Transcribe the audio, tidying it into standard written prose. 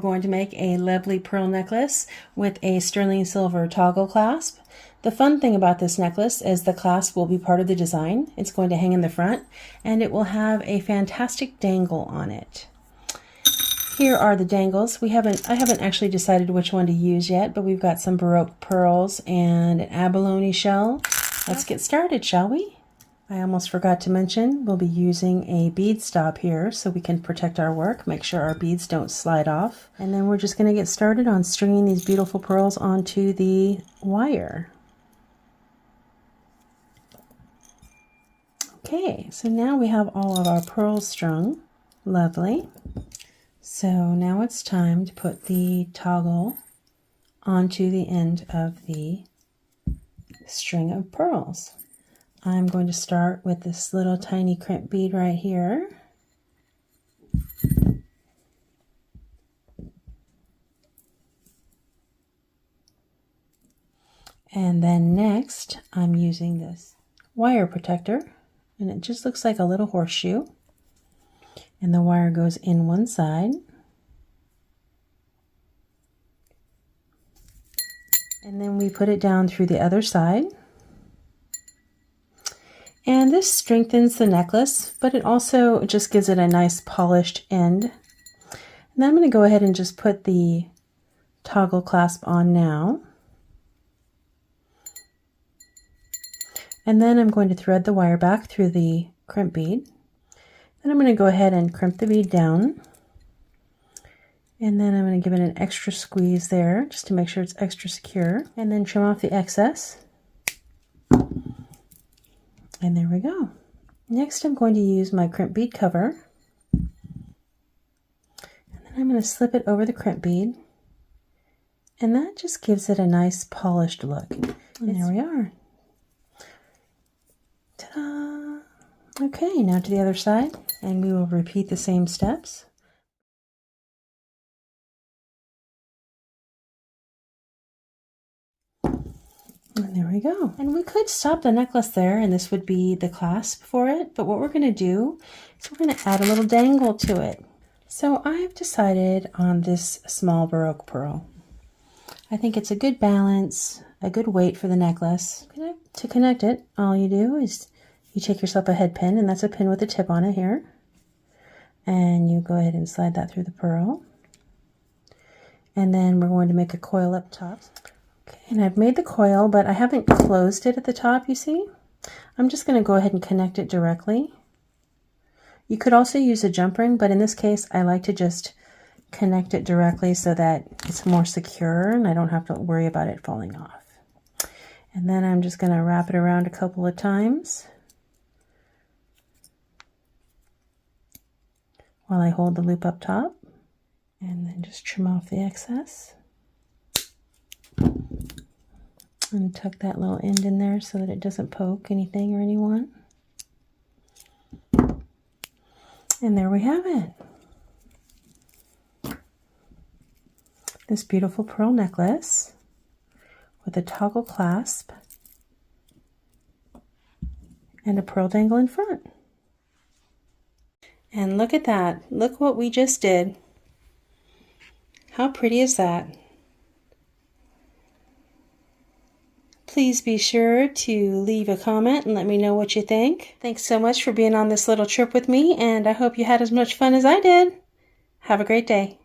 going to make a lovely pearl necklace with a sterling silver toggle clasp. The fun thing about this necklace is the clasp will be part of the design. It's going to hang in the front and it will have a fantastic dangle on it. Here are the dangles. I haven't actually decided which one to use yet, but we've got some Baroque pearls and an abalone shell. Let's get started, shall we? I almost forgot to mention we'll be using a bead stop here so we can protect our work, make sure our beads don't slide off. And then we're just going to get started on stringing these beautiful pearls onto the wire. Okay, so now we have all of our pearls strung. Lovely. So now it's time to put the toggle onto the end of the string of pearls. I'm going to start with this little tiny crimp bead right here. And then next I'm using this wire protector, and it just looks like a little horseshoe. And the wire goes in one side. And then we put it down through the other side. And this strengthens the necklace, but it also just gives it a nice polished end. And then I'm going to go ahead and just put the toggle clasp on now. And then I'm going to thread the wire back through the crimp bead. Then I'm going to go ahead and crimp the bead down. And then I'm going to give it an extra squeeze there just to make sure it's extra secure. And then trim off the excess. And there we go. Next I'm going to use my crimp bead cover. And then I'm going to slip it over the crimp bead. And that just gives it a nice polished look. And there we are. Ta-da! Okay, now to the other side, and we will repeat the same steps. And there we go. And we could stop the necklace there, and this would be the clasp for it, but what we're going to do is we're going to add a little dangle to it. So I've decided on this small Baroque pearl. I think it's a good balance, a good weight for the necklace. To connect it, all you do is you take yourself a head pin, and that's a pin with a tip on it here. And you go ahead and slide that through the pearl. And then we're going to make a coil up top. Okay, and I've made the coil, but I haven't closed it at the top, you see? I'm just going to go ahead and connect it directly. You could also use a jump ring, but in this case, I like to just connect it directly so that it's more secure and I don't have to worry about it falling off. And then I'm just going to wrap it around a couple of times while I hold the loop up top, and then just trim off the excess and tuck that little end in there so that it doesn't poke anything or anyone. And there we have it. This beautiful pearl necklace with a toggle clasp and a pearl dangle in front. And look at that. Look what we just did. How pretty is that? Please be sure to leave a comment and let me know what you think. Thanks so much for being on this little trip with me, and I hope you had as much fun as I did. Have a great day.